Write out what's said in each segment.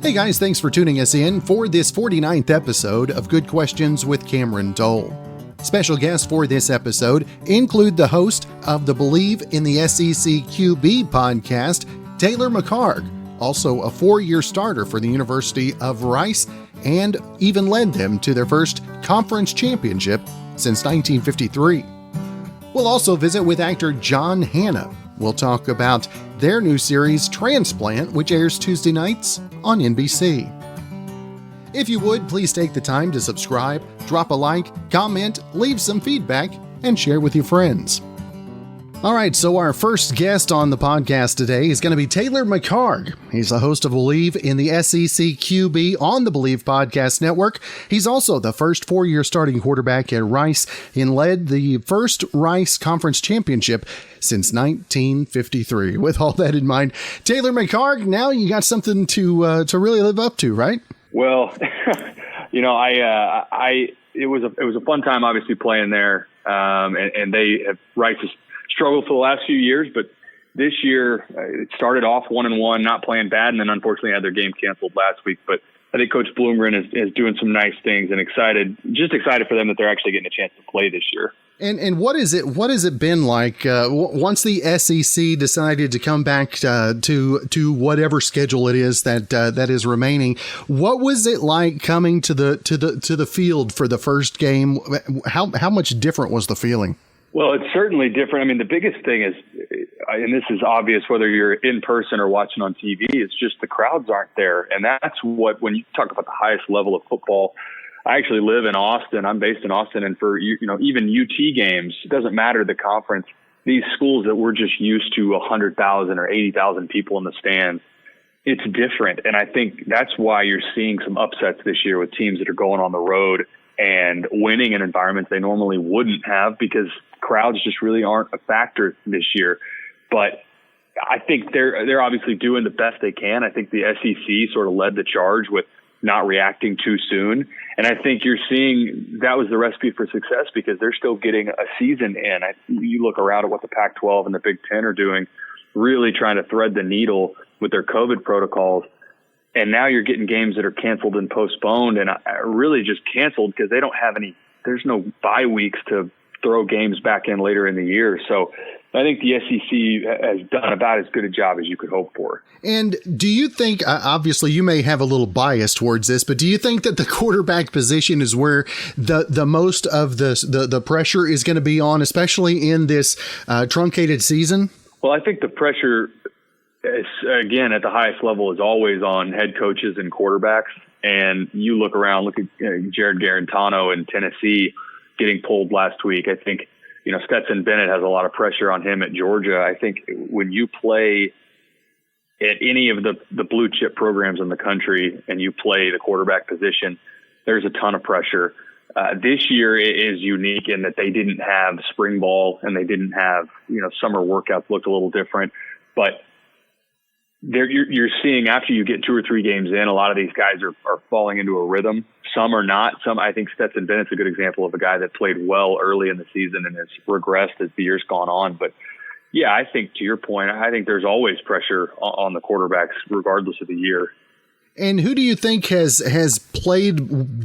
Hey guys, thanks for tuning us in for this 49th episode of Good Questions with Cameron Dole. Special guests for this episode include the host of the Bleav in the SECQB podcast, Taylor McHargue, also a 4-year starter for the University of Rice, and even led them to their first conference championship since 1953. We'll also visit with actor John Hannah. We'll talk about their new series, Transplant, which airs Tuesday nights on NBC. If you would, please take the time to subscribe, drop a like, comment, leave some feedback, and share with your friends. All right, so our first guest on the podcast today is going to be Taylor McHargue. He's the host of Bleav in the SECQB on the Bleav Podcast Network. He's also the first 4-year starting quarterback at Rice and led the first Rice Conference Championship since 1953. With all that in mind, Taylor McHargue, now you got something to really live up to, right? Well, it was a fun time, obviously, playing there, and Rice has struggled for the last few years, but this year it started off 1-1, not playing bad, and then unfortunately had their game canceled last week. But I think Coach Bloomgren is doing some nice things, and excited for them that they're actually getting a chance to play this year. And what has it been like once the SEC decided to come back to whatever schedule it is that is remaining? What was it like coming to the field for the first game? How much different was the feeling? Well, it's certainly different. I mean, the biggest thing is, and this is obvious whether you're in person or watching on TV, it's just the crowds aren't there. And that's what, when you talk about the highest level of football, I actually live in Austin. I'm based in Austin. And for, even UT games, it doesn't matter the conference, these schools that we're just used to 100,000 or 80,000 people in the stands, it's different. And I think that's why you're seeing some upsets this year with teams that are going on the road and winning in environments they normally wouldn't have, because crowds just really aren't a factor this year. But I think they're obviously doing the best they can. I think the SEC sort of led the charge with not reacting too soon. And I think you're seeing that was the recipe for success, because they're still getting a season in. You look around at what the Pac-12 and the Big Ten are doing, really trying to thread the needle with their COVID protocols. And now you're getting games that are canceled and postponed, and really just canceled because they don't have there's no bye weeks to throw games back in later in the year. So I think the SEC has done about as good a job as you could hope for. And do you think, obviously you may have a little bias towards this, but do you think that the quarterback position is where the most of the pressure is going to be on, especially in this truncated season? Well, I think the pressure, again, at the highest level, is always on head coaches and quarterbacks. And you look around, look at Jared Garantano in Tennessee getting pulled last week. I think, Stetson Bennett has a lot of pressure on him at Georgia. I think when you play at any of the blue chip programs in the country and you play the quarterback position, there's a ton of pressure. This year is unique in that they didn't have spring ball and they didn't have, summer workouts looked a little different, but you're seeing after you get 2 or 3 games in, a lot of these guys are falling into a rhythm. Some are not. I think Stetson Bennett's a good example of a guy that played well early in the season and has regressed as the year's gone on. But yeah, I think to your point, I think there's always pressure on the quarterbacks regardless of the year. And who do you think has played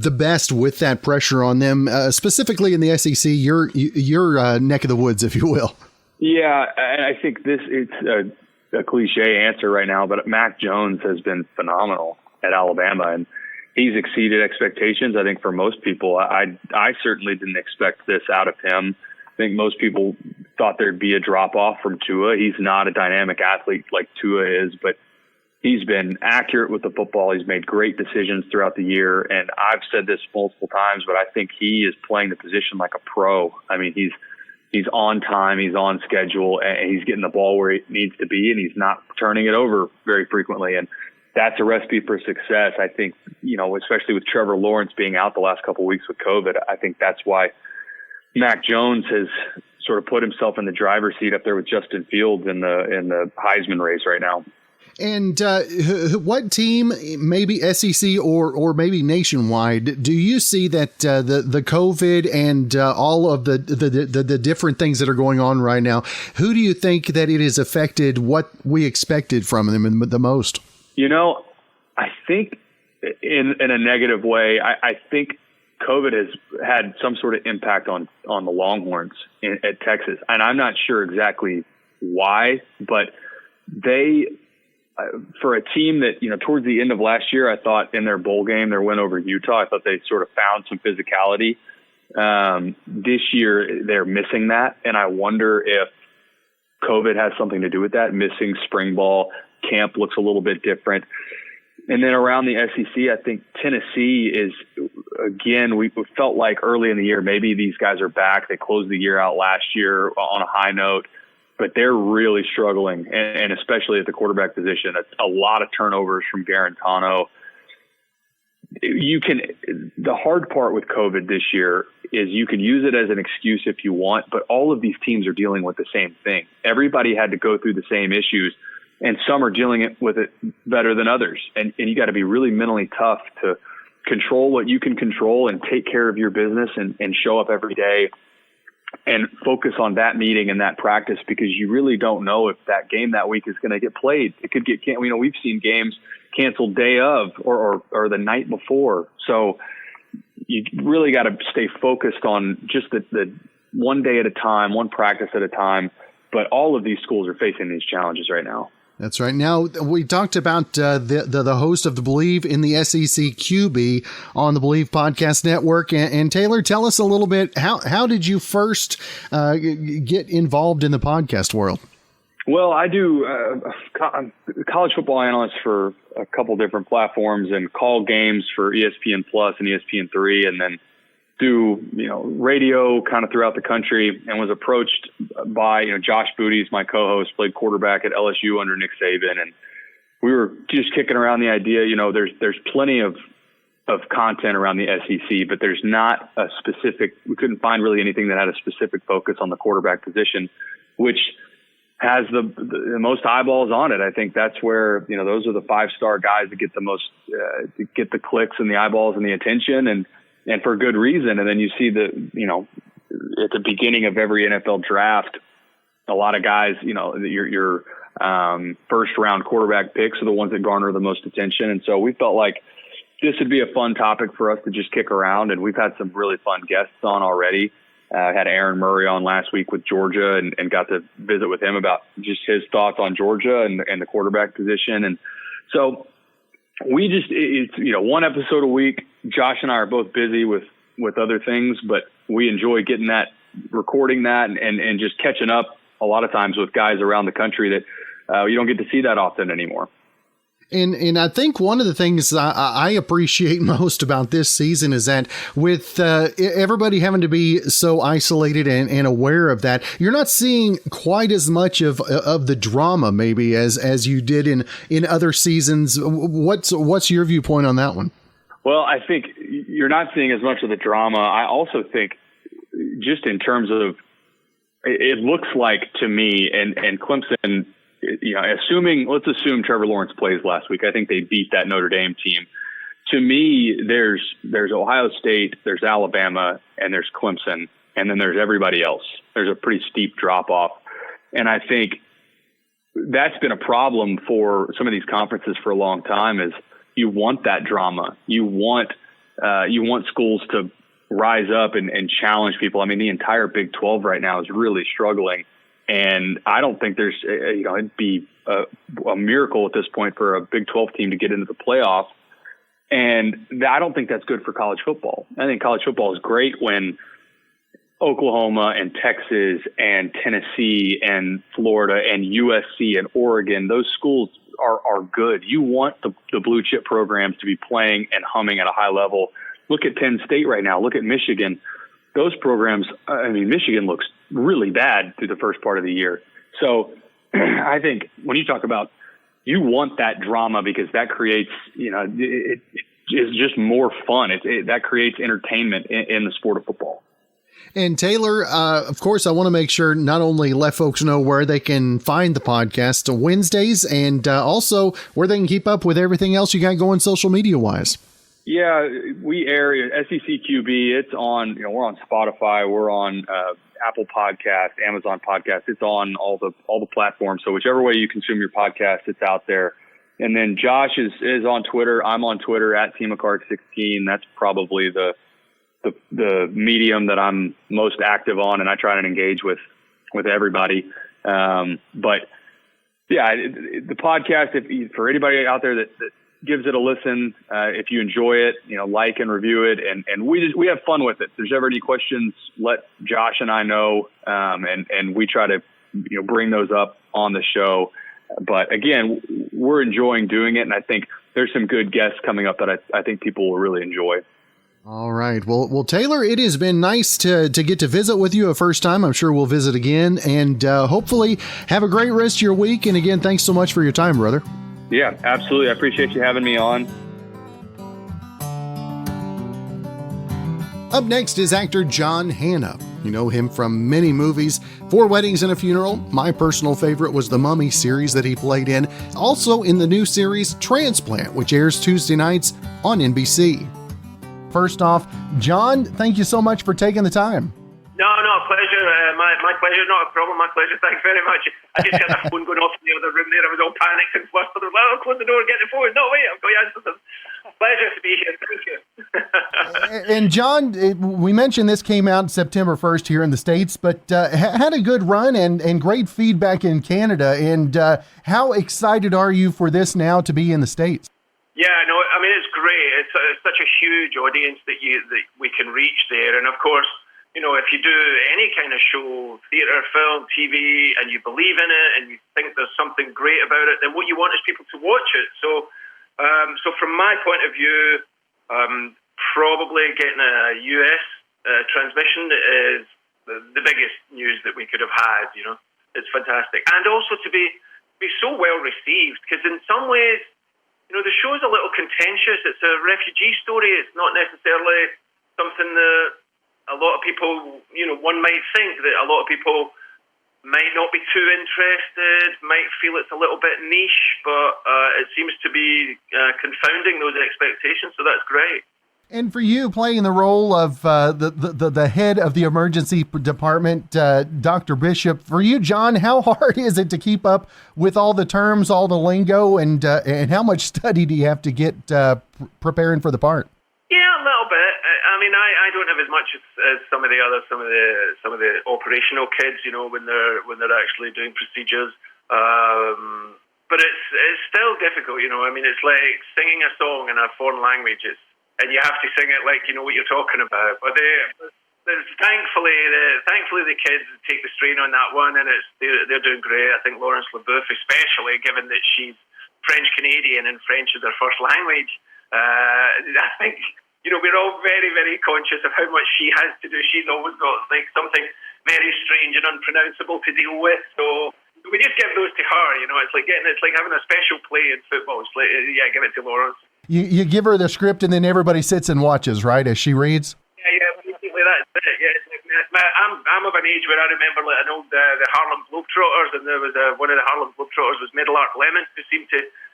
the best with that pressure on them, specifically in the SEC, your neck of the woods, if you will? Yeah, and I think it's a cliche answer right now, but Mac Jones has been phenomenal at Alabama, and he's exceeded expectations. I think for most people, I certainly didn't expect this out of him. I think most people thought there'd be a drop off from Tua. He's not a dynamic athlete like Tua is, but he's been accurate with the football. He's made great decisions throughout the year. And I've said this multiple times, but I think he is playing the position like a pro. I mean, he's on time, he's on schedule, and he's getting the ball where he needs to be, and he's not turning it over very frequently. And that's a recipe for success. I think, especially with Trevor Lawrence being out the last couple of weeks with COVID, I think that's why Mac Jones has sort of put himself in the driver's seat up there with Justin Fields in the Heisman race right now. And what team, maybe SEC or maybe nationwide, do you see that the COVID and all of the different things that are going on right now, who do you think that it has affected what we expected from them the most? I think in a negative way, I think COVID has had some sort of impact on the Longhorns at Texas. And I'm not sure exactly why, but they, for a team that, towards the end of last year, I thought in their bowl game, their win over Utah, I thought they sort of found some physicality. This year, they're missing that. And I wonder if COVID has something to do with that. Missing spring ball, camp looks a little bit different. And then around the SEC, I think Tennessee is, again, we felt like early in the year, maybe these guys are back. They closed the year out last year on a high note, but they're really struggling, and especially at the quarterback position. A lot of turnovers from Garantano. The hard part with COVID this year is you can use it as an excuse if you want, but all of these teams are dealing with the same thing. Everybody had to go through the same issues, and some are dealing with it better than others. And you got to be really mentally tough to control what you can control and take care of your business and show up every day and focus on that meeting and that practice, because you really don't know if that game that week is going to get played. It could get canceled. We've seen games canceled day of or the night before. So you really got to stay focused on just the one day at a time, one practice at a time. But all of these schools are facing these challenges right now. That's right. Now, we talked about the host of the Bleav in the SECQB on the Bleav Podcast Network. And Taylor, tell us a little bit, how did you first get involved in the podcast world? Well, I do college football analyst for a couple different platforms and call games for ESPN Plus and ESPN3, and then do radio kind of throughout the country, and was approached by Josh Booties, my co-host, played quarterback at LSU under Nick Saban, and we were just kicking around the idea. There's plenty of content around the SEC, but there's not a specific. We couldn't find really anything that had a specific focus on the quarterback position, which has the most eyeballs on it. I think that's where those are the 5-star guys that get the most, get the clicks and the eyeballs and the attention, and for good reason. And then you see at the beginning of every NFL draft, a lot of guys, your first round quarterback picks are the ones that garner the most attention. And so we felt like this would be a fun topic for us to just kick around. And we've had some really fun guests on already. I had Aaron Murray on last week with Georgia and got to visit with him about just his thoughts on Georgia and the quarterback position. And so it's one episode a week. Josh and I are both busy with other things, but we enjoy getting that, recording that, and just catching up a lot of times with guys around the country that you don't get to see that often anymore. And I think one of the things I appreciate most about this season is that with everybody having to be so isolated and aware of that, you're not seeing quite as much of the drama maybe as you did in other seasons. What's your viewpoint on that one? Well, I think you're not seeing as much of the drama. I also think just in terms of, it looks like to me and Clemson, let's assume Trevor Lawrence plays last week. I think they beat that Notre Dame team. To me, there's Ohio State, there's Alabama, and there's Clemson, and then there's everybody else. There's a pretty steep drop off. And I think that's been a problem for some of these conferences for a long time, is you want that drama. You want schools to rise up and challenge people. I mean, the entire Big 12 right now is really struggling. And I don't think there's, it'd be a miracle at this point for a Big 12 team to get into the playoff. And I don't think that's good for college football. I think college football is great when Oklahoma and Texas and Tennessee and Florida and USC and Oregon, those schools are good. You want the blue chip programs to be playing and humming at a high level. Look at Penn State right now. Look at Michigan. Those programs, Michigan looks really bad through the first part of the year. So I think when you talk about, you want that drama because that creates, it is just more fun. That creates entertainment in the sport of football. And Taylor, of course, I want to make sure not only let folks know where they can find the podcast Wednesdays and also where they can keep up with everything else you got going social media wise. Yeah, we air SECQB. It's on, we're on Spotify. We're on Apple Podcast, Amazon Podcast. It's on all the platforms. So whichever way you consume your podcast, it's out there. And then Josh is on Twitter. I'm on Twitter at TMcHargue16. That's probably the medium that I'm most active on, and I try and engage with everybody. But yeah, the podcast, for anybody out there that gives it a listen, if you enjoy it, like and review it, and we have fun with it. If there's ever any questions, let Josh and I know, and we try to bring those up on the show. But again, we're enjoying doing it, and I think there's some good guests coming up that I think people will really enjoy. All right. Well, Taylor, it has been nice to get to visit with you a first time. I'm sure we'll visit again, and hopefully have a great rest of your week. And again, thanks so much for your time, brother. Yeah, absolutely. I appreciate you having me on. Up next is actor John Hannah. You know him from many movies, 4 Weddings and a Funeral. My personal favorite was the Mummy series that he played in. Also in the new series Transplant, which airs Tuesday nights on NBC. First off, John, thank you so much for taking the time. No, pleasure. My pleasure, not a problem. My pleasure. Thanks very much. I just had a phone going off in the other room there. I was all panicked and flustered. Well, close the door, get the phone. No, wait, I've got to answer them. Pleasure to be here. Thank you. And John, we mentioned this came out September 1st here in the States, but had a good run and great feedback in Canada. And how excited are you for this now to be in the States? Yeah, no, I mean, it's great. It's such a huge audience that we can reach there. And of course, if you do any kind of show, theatre, film, TV, and you believe in it and you think there's something great about it, then what you want is people to watch it. So from my point of view, probably getting a US transmission is the biggest news that we could have had. It's fantastic. And also to be so well received, because in some ways, the show's a little contentious. It's a refugee story. It's not necessarily something that a lot of people, one might think that a lot of people might not be too interested, might feel it's a little bit niche, but it seems to be confounding those expectations, so that's great. And for you, playing the role of the head of the emergency department, Dr. Bishop, for you, John, how hard is it to keep up with all the terms, all the lingo, and how much study do you have to get preparing for the part? Yeah, a little bit. I mean, I don't have as much as some of the operational kids, when they're actually doing procedures. But it's still difficult, I mean, it's like singing a song in a foreign language. And you have to sing it like you know what you're talking about. But thankfully the kids take the strain on that one, and they're doing great. I think Laurence Leboeuf, especially given that she's French Canadian and French is her first language. I think we're all very, very conscious of how much she has to do. She's always got like something very strange and unpronounceable to deal with. So we just give those to her. It's like having a special play in football. It's like give it to Laurence. You give her the script and then everybody sits and watches, right, as she reads? Yeah, basically that's it. Yeah, I'm of an age where I remember like an old the Harlem Globetrotters, and there was one of the Harlem Globetrotters was Middle Arc Lemon, who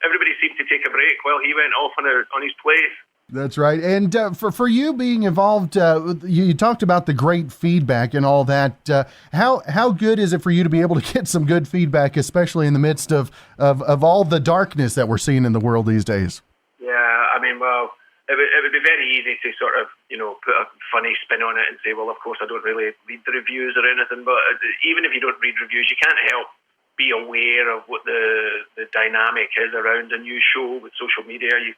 everybody seemed to take a break while he went off on his plays. That's right. And for you being involved, you talked about the great feedback and all that. How good is it for you to be able to get some good feedback, especially in the midst of all the darkness that we're seeing in the world these days? Yeah, I mean, well, it would be very easy to sort of, put a funny spin on it and say, well, of course, I don't really read the reviews or anything. But even if you don't read reviews, you can't help be aware of what the dynamic is around a new show with social media. You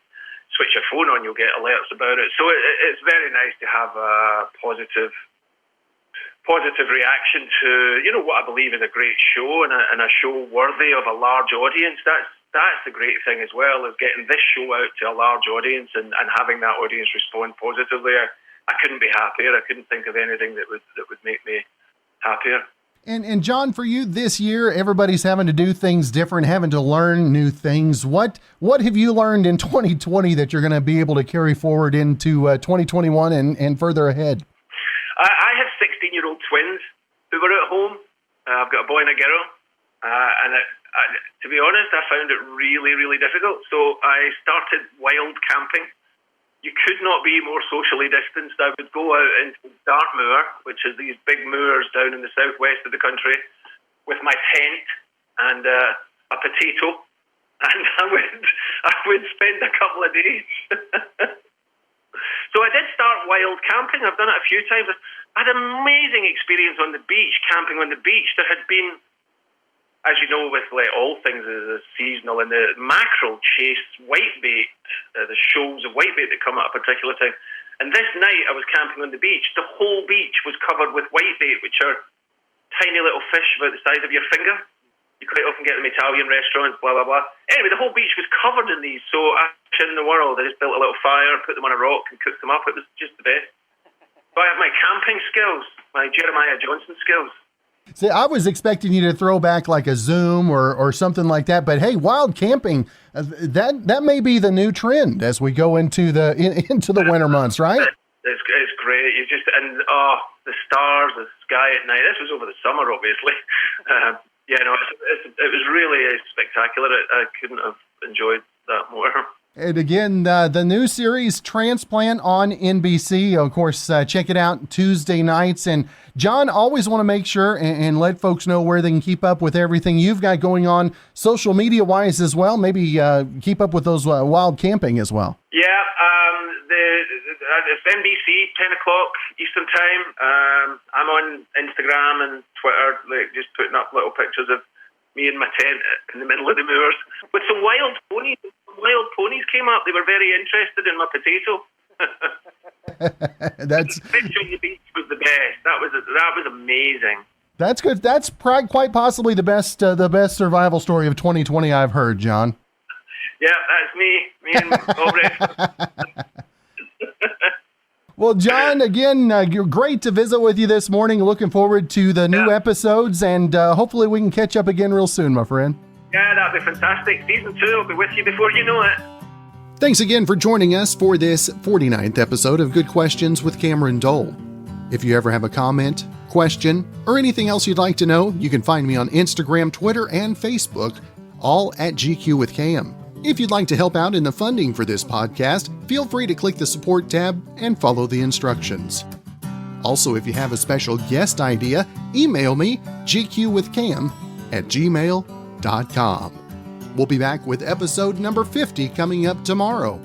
switch your phone on, you'll get alerts about it. So it's very nice to have a positive reaction to, what I believe is a great show and a show worthy of a large audience. That's the great thing as well, is getting this show out to a large audience and having that audience respond positively. I couldn't be happier. I couldn't think of anything that would make me happier. And John, for you this year, everybody's having to do things different, having to learn new things. What have you learned in 2020 that you're going to be able to carry forward into 2021 and further ahead? I have 16-year-old twins who were at home. I've got a boy and a girl. And to be honest, I found it really, really difficult. So I started wild camping. You could not be more socially distanced. I would go out into Dartmoor, which is these big moors down in the southwest of the country, with my tent and a potato and I would spend a couple of days. So I did start wild camping. I've done it a few times. I had an amazing experience on the beach, camping on the beach. There had been, as you know, with like all things is seasonal, and the mackerel chase whitebait, the shoals of whitebait that come at a particular time. And this night I was camping on the beach. The whole beach was covered with whitebait, which are tiny little fish about the size of your finger. You quite often get them in Italian restaurants, blah, blah, blah. Anyway, the whole beach was covered in these. So in the world, I just built a little fire, put them on a rock and cooked them up. It was just the best. So I have my camping skills, my Jeremiah Johnson skills. See, I was expecting you to throw back like a Zoom or something like that. But hey, wild camping, that may be the new trend as we go into the winter months, right? It's great. The stars, the sky at night. This was over the summer, obviously. It was really spectacular. I couldn't have enjoyed that more. And again, the new series Transplant on NBC. Of course, check it out Tuesday nights. And John, always want to make sure and let folks know where they can keep up with everything you've got going on social media wise as well. Maybe keep up with those wild camping as well. Yeah, it's NBC, 10 o'clock Eastern time. I'm on Instagram and Twitter, just putting up little pictures of me in my tent in the middle of the moors with some wild ponies. Wild ponies came up. They were very interested in my potato. That's the fish on the beach was the best. That was amazing. That's good. That's quite possibly the best survival story of 2020 I've heard, John. Yeah, that's me. Me and Aubrey. Well, John, again, you're great to visit with you this morning. Looking forward to the new episodes, and hopefully we can catch up again real soon, my friend. Yeah, that'd be fantastic. Season 2 will be with you before you know it. Thanks again for joining us for this 49th episode of Good Questions with Cameron Dole. If you ever have a comment, question, or anything else you'd like to know, you can find me on Instagram, Twitter, and Facebook, all at GQwithCam. If you'd like to help out in the funding for this podcast, feel free to click the support tab and follow the instructions. Also, if you have a special guest idea, email me, GQwithCam@gmail.com. We'll be back with episode number 50 coming up tomorrow.